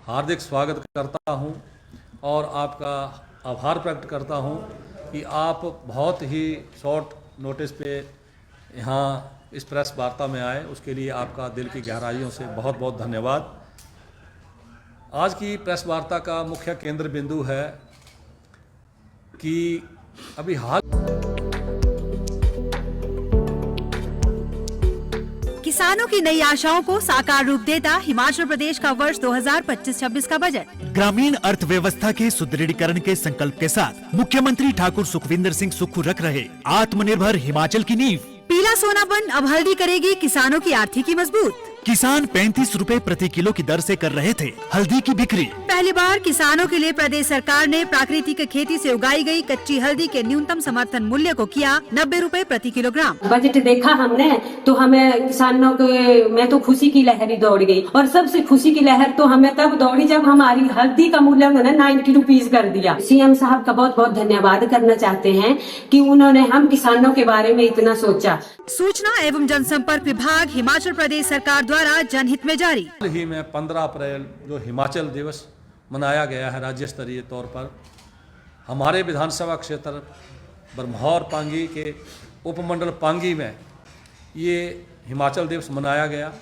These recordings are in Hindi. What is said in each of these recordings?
हार्दिक स्वागत करता हूं और आपका आभार प्रकट करता हूं कि आप बहुत ही शॉर्ट नोटिस पे यहाँ इस प्रेस वार्ता में आए। उसके लिए आपका दिल की गहराइयों से बहुत बहुत धन्यवाद। आज की प्रेस वार्ता का मुख्य केंद्र बिंदु है कि अभी हाल किसानों की नई आशाओं को साकार रूप देता हिमाचल प्रदेश का वर्ष 2025-26 का बजट। ग्रामीण अर्थव्यवस्था के सुदृढ़ीकरण के संकल्प के साथ मुख्यमंत्री ठाकुर सुखविंदर सिंह सुक्खू रख रहे आत्मनिर्भर हिमाचल की नींव। पीला सोनापन अब हल्दी करेगी किसानों की आर्थिकी मजबूत। किसान 35 रुपए प्रति किलो की दर से कर रहे थे हल्दी की बिक्री। पहली बार किसानों के लिए प्रदेश सरकार ने प्राकृतिक खेती से उगाई गई कच्ची हल्दी के न्यूनतम समर्थन मूल्य को किया 90 रुपए प्रति किलोग्राम। बजट देखा हमने तो हमें किसानों के में तो खुशी की लहर ही दौड़ गई, और सबसे खुशी की लहर तो हमें तब दौड़ी जब हमारी हल्दी का मूल्य उन्होंने 90 रुपीज कर दिया। सीएम साहब का बहुत बहुत धन्यवाद करना चाहते हैं कि उन्होंने हम किसानों के बारे में इतना सोचा। सूचना एवं जनसंपर्क विभाग हिमाचल प्रदेश सरकार द्वारा जनहित में जारी। ही में 15 अप्रैल जो हिमाचल दिवस मनाया गया है राज्य स्तरीय तौर पर, हमारे विधानसभा क्षेत्र बरमौर पांगी के उपमंडल पांगी में ये हिमाचल दिवस मनाया गया।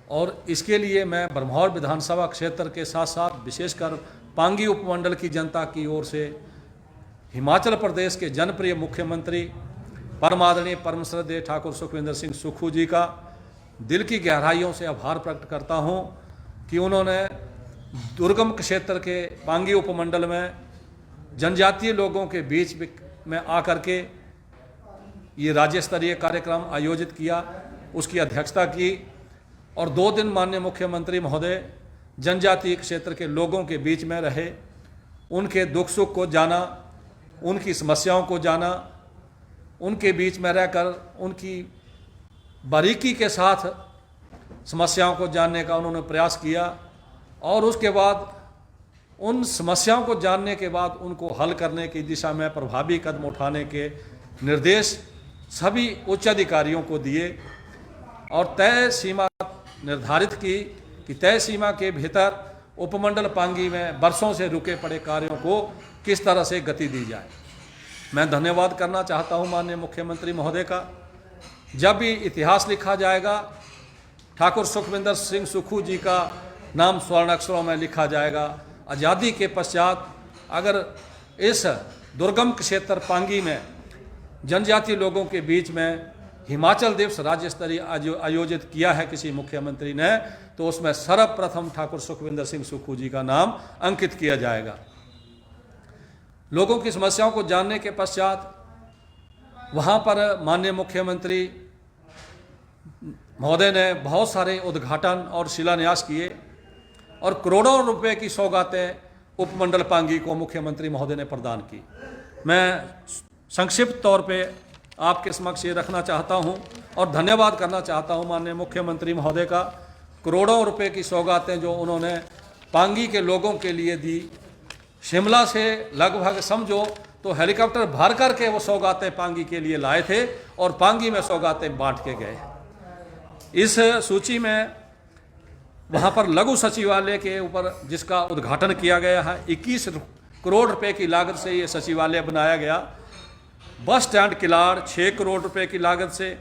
और इसके लिए मैं बरमौर विधानसभा क्षेत्र के साथ साथ विशेषकर पांगी उपमंडल की जनता की ओर से हिमाचल प्रदेश के जनप्रिय मुख्यमंत्री परम आदरणीय परम श्रद्धेय ठाकुर सुखविंदर सिंह सुक्खू जी का दिल की गहराइयों से आभार प्रकट करता हूं कि उन्होंने दुर्गम क्षेत्र के पांगी उपमंडल में जनजातीय लोगों के बीच में आकर के ये राज्य स्तरीय कार्यक्रम आयोजित किया, उसकी अध्यक्षता की। और 2 दिन माननीय मुख्यमंत्री महोदय जनजातीय क्षेत्र के लोगों के बीच में रहे, उनके दुख सुख को जाना, उनकी समस्याओं को जाना, उनके बीच में रहकर उनकी बारीकी के साथ समस्याओं को जानने का उन्होंने प्रयास किया। और उसके बाद उन समस्याओं को जानने के बाद उनको हल करने की दिशा में प्रभावी कदम उठाने के निर्देश सभी उच्च अधिकारियों को दिए और तय सीमा निर्धारित की कि तय सीमा के भीतर उपमंडल पांगी में बरसों से रुके पड़े कार्यों को किस तरह से गति दी जाए। मैं धन्यवाद करना चाहता हूं माननीय मुख्यमंत्री महोदय का। जब भी इतिहास लिखा जाएगा ठाकुर सुखविंदर सिंह सुक्खू जी का नाम स्वर्ण अक्षरों में लिखा जाएगा। आज़ादी के पश्चात अगर इस दुर्गम क्षेत्र पांगी में जनजातीय लोगों के बीच में हिमाचल दिवस राज्य स्तरीय आयोजित किया है किसी मुख्यमंत्री ने, तो उसमें सर्वप्रथम ठाकुर सुखविंदर सिंह सुक्खू जी का नाम अंकित किया जाएगा। लोगों की समस्याओं को जानने के पश्चात वहाँ पर माननीय मुख्यमंत्री महोदय ने बहुत सारे उद्घाटन और शिलान्यास किए और करोड़ों रुपए की सौगातें उपमंडल पांगी को मुख्यमंत्री महोदय ने प्रदान की। मैं संक्षिप्त तौर पे आपके समक्ष ये रखना चाहता हूँ और धन्यवाद करना चाहता हूँ माननीय मुख्यमंत्री महोदय का। करोड़ों रुपए की सौगातें जो उन्होंने पांगी के लोगों के लिए दी, शिमला से लगभग समझो तो हेलीकॉप्टर भर करके वो सौगातें पांगी के लिए लाए थे और पांगी में सौगातें बांट के गए। इस सूची में वहाँ पर लघु सचिवालय के ऊपर जिसका उद्घाटन किया गया है, 21 करोड़ रुपए की लागत से ये सचिवालय बनाया गया। बस स्टैंड किलाड़ 6 करोड़ रुपए की लागत से,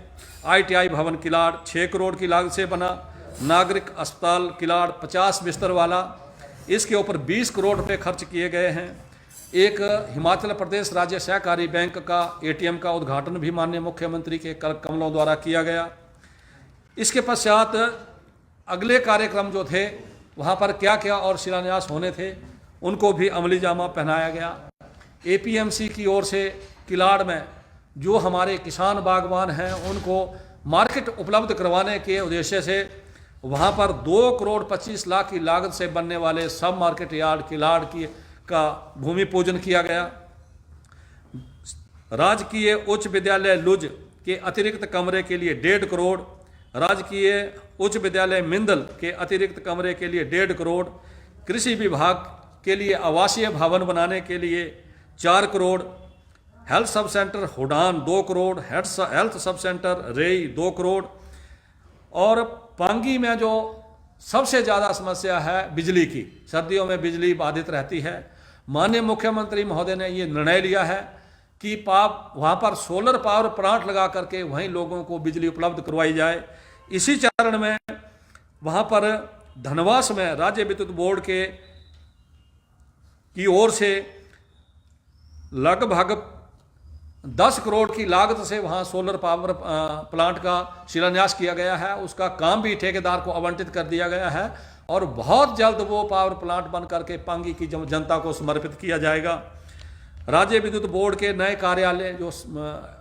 ITI भवन किलाड़ 6 करोड़ की लागत से बना, नागरिक अस्पताल किलाड़ 50 बिस्तर वाला, इसके ऊपर 20 करोड़ रुपए खर्च किए गए हैं। एक हिमाचल प्रदेश राज्य सहकारी बैंक का ATM का उद्घाटन भी माननीय मुख्यमंत्री के कर कमलों द्वारा किया गया। इसके पश्चात अगले कार्यक्रम जो थे वहाँ पर क्या क्या और शिलान्यास होने थे उनको भी अमली जामा पहनाया गया। APMC की ओर से किलाड़ में जो हमारे किसान बागवान हैं उनको मार्केट उपलब्ध करवाने के उद्देश्य से वहाँ पर 2 करोड़ 25 लाख की लागत से बनने वाले सब मार्केट यार्ड किलाड़ की का भूमि पूजन किया गया। राजकीय उच्च विद्यालय लुज के अतिरिक्त कमरे के लिए 1.5 करोड़, राजकीय उच्च विद्यालय मिंदल के अतिरिक्त कमरे के लिए 1.5 करोड़, कृषि विभाग के लिए आवासीय भवन बनाने के लिए 4 crore, health sub centre Hudan 2 crore, health sub centre Rei 2 crore. और पांगी में जो सबसे ज़्यादा समस्या है बिजली की। सर्दियों में बिजली बाधित रहती है। माननीय मुख्यमंत्री महोदय ने ये निर्णय लिया है कि वहाँ पर सोलर पावर प्लांट लगा करके वहीं लोगों को बिजली उपलब्ध करवाई जाए। इसी चरण में वहाँ पर धनवास में राज्य विद्युत बोर्ड की ओर से लगभग 10 करोड़ की लागत से वहाँ सोलर पावर प्लांट का शिलान्यास किया गया है। उसका काम भी ठेकेदार को आवंटित कर दिया गया है और बहुत जल्द वो पावर प्लांट बन करके पांगी की जनता को समर्पित किया जाएगा। राज्य विद्युत बोर्ड के नए कार्यालय जो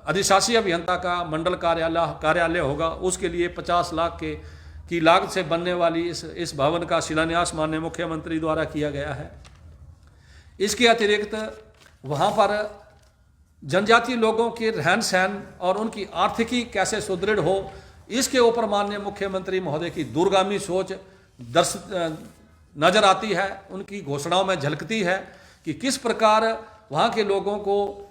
अधिशासी अभियंता का मंडल कार्यालय होगा, उसके लिए 50 लाख की लागत से बनने वाली इस भवन का शिलान्यास माननीय मुख्यमंत्री द्वारा किया गया है। इसके अतिरिक्त वहाँ पर जनजातीय लोगों के रहन सहन और उनकी आर्थिकी कैसे सुदृढ़ हो, इसके ऊपर माननीय मुख्यमंत्री महोदय की दूरगामी सोच नजर आती है। उनकी घोषणाओं में झलकती है कि किस प्रकार वहाँ के लोगों को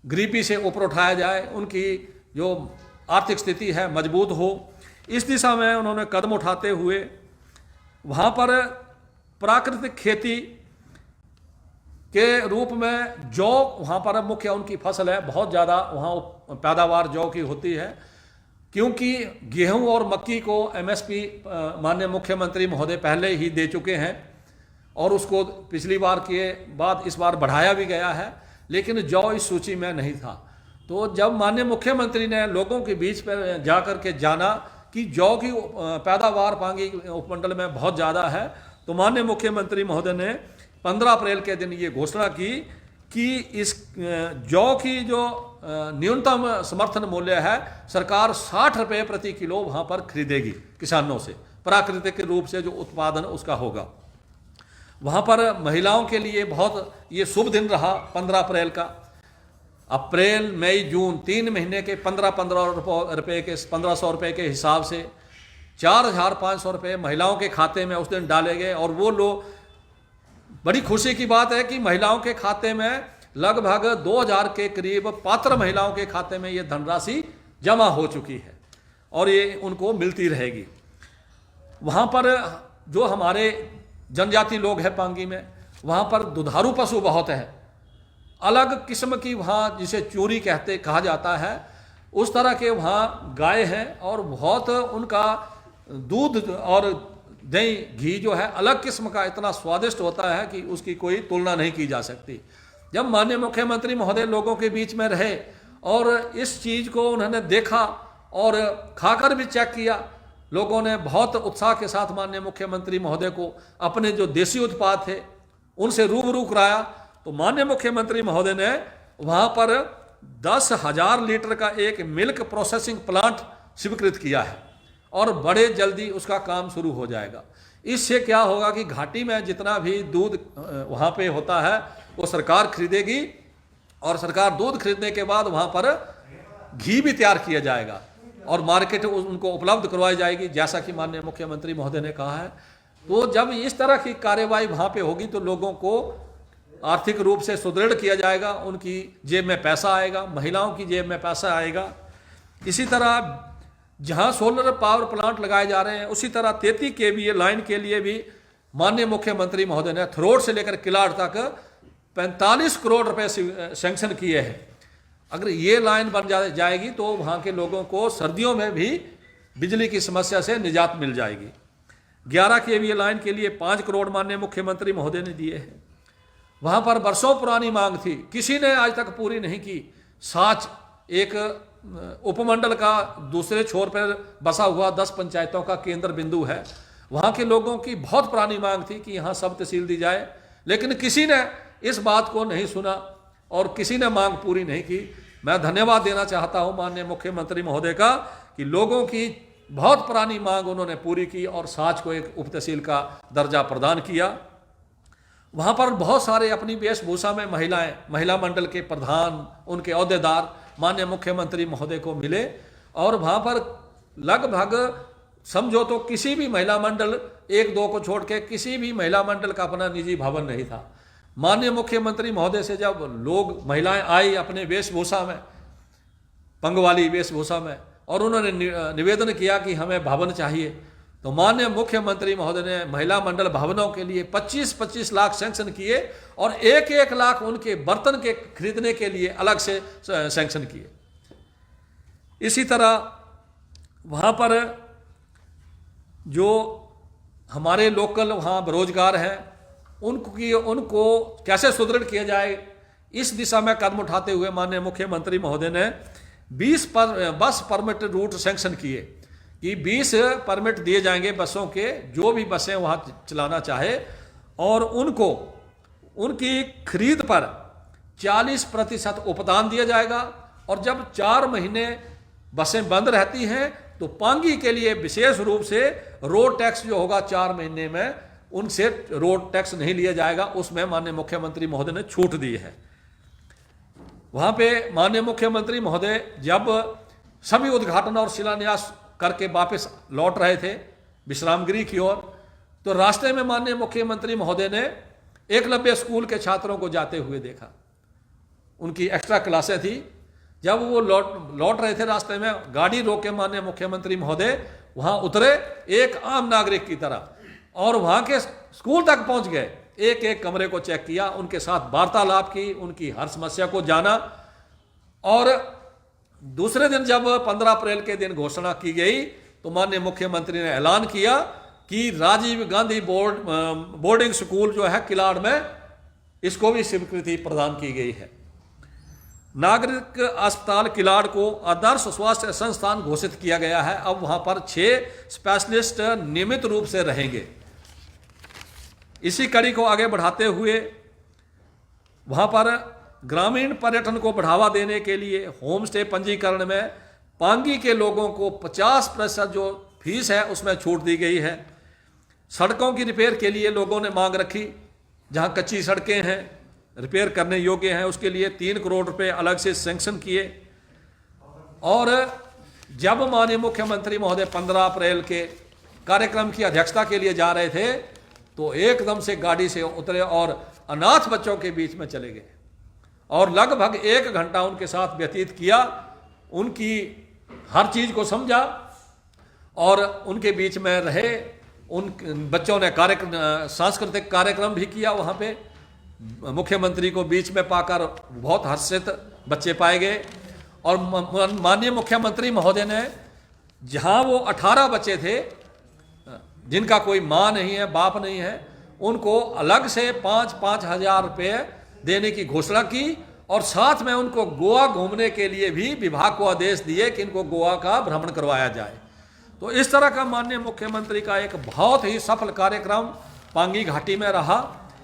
गरीबी से ऊपर उठाया जाए, उनकी जो आर्थिक स्थिति है मजबूत हो। इस दिशा में उन्होंने कदम उठाते हुए वहाँ पर प्राकृतिक खेती के रूप में जौ, वहाँ पर मुख्य उनकी फसल है, बहुत ज़्यादा वहाँ पैदावार जौ की होती है, क्योंकि गेहूं और मक्की को एमएसपी माननीय मुख्यमंत्री महोदय पहले ही दे चुके हैं और उसको पिछली बार के बाद इस बार बढ़ाया भी गया है, लेकिन जौ इस सूची में नहीं था। तो जब माननीय मुख्यमंत्री ने लोगों के बीच पर जाकर के जाना कि जौ की पैदावार पांगी उपमंडल में बहुत ज़्यादा है, तो माननीय मुख्यमंत्री महोदय ने 15 अप्रैल के दिन ये घोषणा की कि इस जौ की जो न्यूनतम समर्थन मूल्य है, सरकार 60 रुपये प्रति किलो वहाँ पर खरीदेगी किसानों से, प्राकृतिक रूप से जो उत्पादन उसका होगा। वहाँ पर महिलाओं के लिए बहुत ये शुभ दिन रहा 15 अप्रैल का। अप्रैल मई जून 3 महीने के 1500 रुपये के हिसाब से 4500 रुपये महिलाओं के खाते में उस दिन डाले गए। और वो लोग, बड़ी खुशी की बात है कि महिलाओं के खाते में लगभग 2000 के करीब पात्र महिलाओं के खाते में ये धनराशि जमा हो चुकी है और ये उनको मिलती रहेगी। वहाँ पर जो हमारे जनजाति लोग हैं पांगी में, वहाँ पर दुधारू पशु बहुत है, अलग किस्म की वहाँ जिसे चूरी कहा जाता है, उस तरह के वहाँ गाय हैं और बहुत उनका दूध और दही घी जो है अलग किस्म का इतना स्वादिष्ट होता है कि उसकी कोई तुलना नहीं की जा सकती। जब माननीय मुख्यमंत्री महोदय लोगों के बीच में रहे और इस चीज़ को उन्होंने देखा और खाकर भी चेक किया, लोगों ने बहुत उत्साह के साथ माननीय मुख्यमंत्री महोदय को अपने जो देसी उत्पाद थे उनसे रूबरू कराया। तो माननीय मुख्यमंत्री महोदय ने वहाँ पर 10,000 लीटर का एक मिल्क प्रोसेसिंग प्लांट स्वीकृत किया है और बड़े जल्दी उसका काम शुरू हो जाएगा। इससे क्या होगा कि घाटी में जितना भी दूध वहाँ पे होता है वो सरकार खरीदेगी और सरकार दूध खरीदने के बाद वहाँ पर घी भी तैयार किया जाएगा और मार्केट उनको उपलब्ध करवाई जाएगी, जैसा कि माननीय मुख्यमंत्री महोदय ने कहा है। तो जब इस तरह की कार्यवाही वहाँ पे होगी तो लोगों को आर्थिक रूप से सुदृढ़ किया जाएगा, उनकी जेब में पैसा आएगा, महिलाओं की जेब में पैसा आएगा। इसी तरह जहाँ सोलर पावर प्लांट लगाए जा रहे हैं, उसी तरह 33 kVA लाइन के लिए भी माननीय मुख्यमंत्री महोदय ने थरोड़ से लेकर किलाड़ तक 45 करोड़ रुपए सैंक्शन किए हैं। अगर ये लाइन बन जाएगी तो वहाँ के लोगों को सर्दियों में भी बिजली की समस्या से निजात मिल जाएगी। 11 kVA लाइन के लिए 5 करोड़ माननीय मुख्यमंत्री महोदय ने दिए हैं। वहाँ पर बरसों पुरानी मांग थी, किसी ने आज तक पूरी नहीं की। साच एक उपमंडल का दूसरे छोर पर बसा हुआ 10 पंचायतों का केंद्र बिंदु है, वहाँ के लोगों की बहुत पुरानी मांग थी कि यहाँ सब तहसील दी जाए, लेकिन किसी ने इस बात को नहीं सुना और किसी ने मांग पूरी नहीं की। मैं धन्यवाद देना चाहता हूँ माननीय मुख्यमंत्री महोदय का कि लोगों की बहुत पुरानी मांग उन्होंने पूरी की और साच को एक उप तहसील का दर्जा प्रदान किया। वहाँ पर बहुत सारे अपनी वेशभूषा में महिलाएं, महिला मंडल के प्रधान, उनके अहदेदार माननीय मुख्यमंत्री महोदय को मिले और वहाँ पर लगभग समझो तो किसी भी महिला मंडल, 1-2 को छोड़ के किसी भी महिला मंडल का अपना निजी भवन नहीं था। माननीय मुख्यमंत्री महोदय से जब लोग, महिलाएं आई अपने वेशभूषा में, पंगवाली वेशभूषा में, और उन्होंने निवेदन किया कि हमें भवन चाहिए, तो माननीय मुख्यमंत्री महोदय ने महिला मंडल भवनों के लिए 25-25 लाख सैंक्शन किए और 1-1 लाख उनके बर्तन के खरीदने के लिए अलग से सैंक्शन किए। इसी तरह वहाँ पर जो हमारे लोकल वहाँ बेरोजगार हैं उनको कैसे सुदृढ़ किया जाए, इस दिशा में कदम उठाते हुए माननीय मुख्यमंत्री महोदय ने 20 बस परमिट रूट सैंक्शन किए कि 20 परमिट दिए जाएंगे बसों के, जो भी बसें वहाँ चलाना चाहे, और उनको उनकी खरीद पर 40% उपदान दिया जाएगा। और जब 4 महीने बसें बंद रहती हैं तो पांगी के लिए विशेष रूप से रोड टैक्स जो होगा 4 महीने में उनसे रोड टैक्स नहीं लिया जाएगा, उसमें माननीय मुख्यमंत्री महोदय ने छूट दी है। वहाँ पे माननीय मुख्यमंत्री महोदय जब सभी उद्घाटन और शिलान्यास करके वापस लौट रहे थे विश्रामगिरी की ओर, तो रास्ते में माननीय मुख्यमंत्री महोदय ने एकलव्य स्कूल के छात्रों को जाते हुए देखा। उनकी एक्स्ट्रा क्लासें थी। जब वो लौट रहे थे रास्ते में गाड़ी रोक के माननीय मुख्यमंत्री महोदय वहाँ उतरे एक आम नागरिक की तरह और वहाँ के स्कूल तक पहुँच गए, एक एक कमरे को चेक किया, उनके साथ वार्तालाप की, उनकी हर समस्या को जाना। और दूसरे दिन जब 15 अप्रैल के दिन घोषणा की गई तो माननीय मुख्यमंत्री ने ऐलान किया कि राजीव गांधी बोर्डिंग स्कूल जो है किलाड़ में, इसको भी स्वीकृति प्रदान की गई है। नागरिक अस्पताल किलाड़ को आदर्श स्वास्थ्य संस्थान घोषित किया गया है। अब वहां पर 6 स्पेशलिस्ट नियमित रूप से रहेंगे। इसी कड़ी को आगे बढ़ाते हुए वहां पर ग्रामीण पर्यटन को बढ़ावा देने के लिए होम स्टे पंजीकरण में पांगी के लोगों को 50% जो फीस है उसमें छूट दी गई है। सड़कों की रिपेयर के लिए लोगों ने मांग रखी, जहां कच्ची सड़कें हैं रिपेयर करने योग्य हैं उसके लिए 3 करोड़ रुपए अलग से सैंक्शन किए। और जब माननीय मुख्यमंत्री महोदय 15 अप्रैल के कार्यक्रम की अध्यक्षता के लिए जा रहे थे तो एकदम से गाड़ी से उतरे और अनाथ बच्चों के बीच में चले गए और लगभग 1 घंटा उनके साथ व्यतीत किया, उनकी हर चीज को समझा और उनके बीच में रहे। उन बच्चों ने सांस्कृतिक कार्यक्रम भी किया। वहाँ पे मुख्यमंत्री को बीच में पाकर बहुत हर्षित बच्चे पाए गए। और माननीय मुख्यमंत्री महोदय ने जहाँ वो 18 बच्चे थे जिनका कोई माँ नहीं है, बाप नहीं है, उनको अलग से 5-5 हजार रुपये देने की घोषणा की और साथ में उनको गोवा घूमने के लिए भी विभाग को आदेश दिए कि इनको गोवा का भ्रमण करवाया जाए। तो इस तरह का माननीय मुख्यमंत्री का एक बहुत ही सफल कार्यक्रम पांगी घाटी में रहा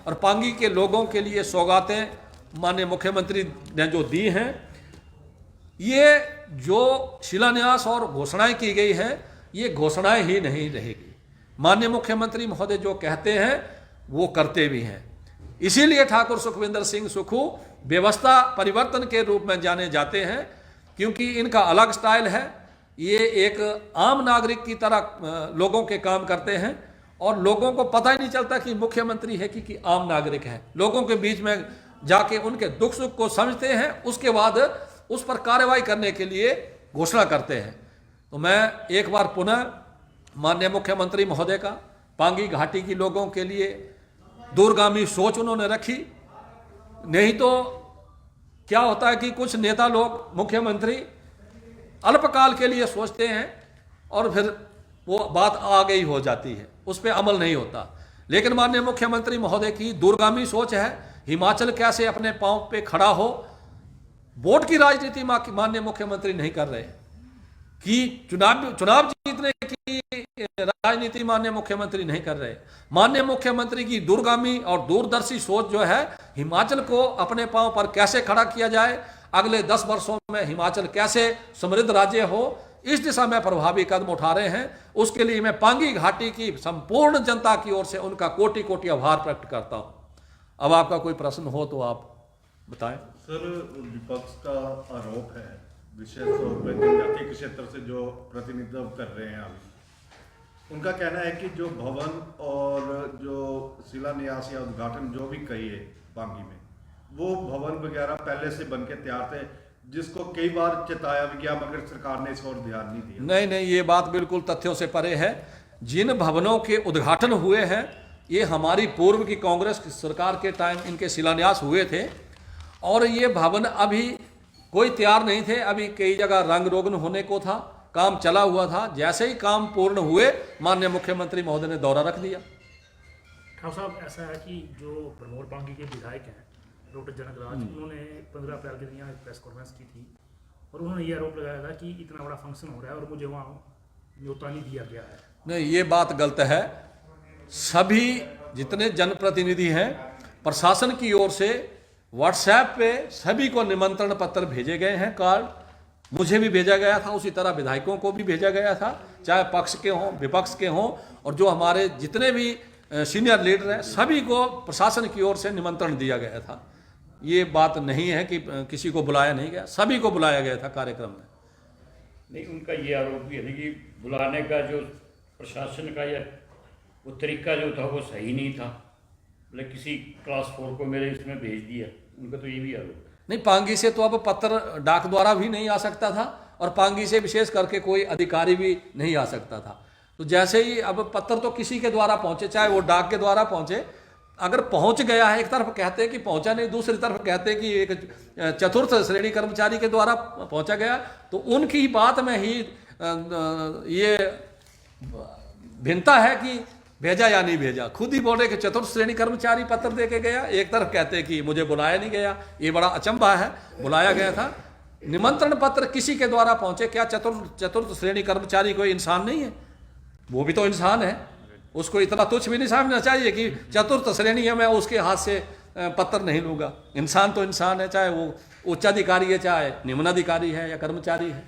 और पांगी के लोगों के लिए सौगातें माननीय मुख्यमंत्री ने जो दी हैं, ये जो शिलान्यास और घोषणाएं की गई हैं, ये घोषणाएं ही नहीं रहेगी। माननीय मुख्यमंत्री महोदय जो कहते हैं वो करते भी हैं। इसीलिए ठाकुर सुखविंदर सिंह सुक्खू व्यवस्था परिवर्तन के रूप में जाने जाते हैं, क्योंकि इनका अलग स्टाइल है। ये एक आम नागरिक की तरह लोगों के काम करते हैं और लोगों को पता ही नहीं चलता कि मुख्यमंत्री है कि आम नागरिक है। लोगों के बीच में जाके उनके दुख सुख को समझते हैं, उसके बाद उस पर कार्रवाई करने के लिए घोषणा करते हैं। तो मैं एक बार पुनः माननीय मुख्यमंत्री महोदय का पांगी घाटी की लोगों के लिए दूरगामी सोच उन्होंने रखी। नहीं तो क्या होता है कि कुछ नेता लोग, मुख्यमंत्री अल्पकाल के लिए सोचते हैं और फिर वो बात आगे ही हो जाती है, उस पर अमल नहीं होता। लेकिन माननीय मुख्यमंत्री महोदय की दूरगामी सोच है। हिमाचल कैसे अपने पांव पे खड़ा हो, वोट की राजनीति माननीय मुख्यमंत्री नहीं कर रहे कि चुनाव जीतने की राजनीति माननीय मुख्यमंत्री नहीं कर रहे। माननीय मुख्यमंत्री की दूरगामी और दूरदर्शी सोच जो है, हिमाचल को अपने पांव पर कैसे खड़ा किया जाए, अगले 10 वर्षों में हिमाचल कैसे समृद्ध राज्य हो, इस दिशा में प्रभावी कदम उठा रहे हैं। उसके लिए मैं पांगी घाटी की संपूर्ण जनता की ओर से उनका कोटि कोटि आभार प्रकट करता हूं। अब आपका कोई प्रश्न हो तो आप बताएं। सर, विपक्ष का आरोप है विशेष तौर पर जनजातीय क्षेत्र से जो प्रतिनिधित्व कर रहे हैं अभी, उनका कहना है कि जो भवन और जो शिलान्यास या उद्घाटन जो भी कहिए पांगी में, वो भवन वगैरह पहले से बन के तैयार थे, जिसको कई बार चेताया भी गया मगर सरकार ने इस और ध्यान नहीं दिया। नहीं, ये बात बिल्कुल तथ्यों से परे है। जिन भवनों के उद्घाटन हुए हैं ये हमारी पूर्व की कांग्रेस की सरकार के टाइम इनके शिलान्यास हुए थे, और ये भवन अभी कोई तैयार नहीं थे, अभी कई जगह रंग रोगन होने को था, काम चला हुआ था। जैसे ही काम पूर्ण हुए माननीय मुख्यमंत्री महोदय ने दौरा रख दिया। ठाकुर साहब, ऐसा है कि जो ब्रह्मोर पांगी के विधायक हैं डॉक्टर जनक राज, उन्होंने 15 अप्रैल के दिन यहाँ प्रेस कॉन्फ्रेंस की थी और उन्होंने ये आरोप लगाया था कि इतना बड़ा फंक्शन हो रहा है और मुझे वहाँ न्योता नहीं दिया गया है। नहीं, ये बात गलत है। सभी जितने जनप्रतिनिधि हैं प्रशासन की ओर से व्हाट्सएप पे सभी को निमंत्रण पत्र भेजे गए हैं, कार्ड मुझे भी भेजा गया था, उसी तरह विधायकों को भी भेजा गया था, चाहे पक्ष के हों विपक्ष के हों, और जो हमारे जितने भी सीनियर लीडर हैं सभी को प्रशासन की ओर से निमंत्रण दिया गया था। ये बात नहीं है कि किसी को बुलाया नहीं गया, सभी को बुलाया गया था कार्यक्रम में। नहीं, उनका ये आरोप भी है कि बुलाने का जो प्रशासन का या वो तरीका जो था वो सही नहीं था, मतलब किसी क्लास 4 को मेरे इसमें भेज दिया, उनका तो ये भी आरोप है। नहीं, पांगी से तो अब पत्र डाक द्वारा भी नहीं आ सकता था, और पांगी से विशेष करके कोई अधिकारी भी नहीं आ सकता था। तो जैसे ही अब पत्र तो किसी के द्वारा पहुंचे, चाहे वो डाक के द्वारा पहुंचे, अगर पहुंच गया है, एक तरफ कहते हैं कि पहुंचा नहीं, दूसरी तरफ कहते हैं कि एक चतुर्थ श्रेणी कर्मचारी के द्वारा पहुंचा गया, तो उनकी बात में ही ये भिन्नता है कि भेजा या नहीं भेजा। खुद ही बोले कि चतुर्थ श्रेणी कर्मचारी पत्र दे के गया, एक तरफ कहते हैं कि मुझे बुलाया नहीं गया। ये बड़ा अचंभा है, बुलाया गया था। निमंत्रण पत्र किसी के द्वारा पहुंचे, क्या चतुर्थ श्रेणी कर्मचारी कोई इंसान नहीं है? वो भी तो इंसान है, उसको इतना तुच्छ भी नहीं समझना चाहिए कि चतुर्थ श्रेणी है मैं उसके हाथ से पत्र नहीं लूँगा। इंसान तो इंसान है, चाहे वो उच्चाधिकारी है चाहे निम्नाधिकारी है या कर्मचारी है।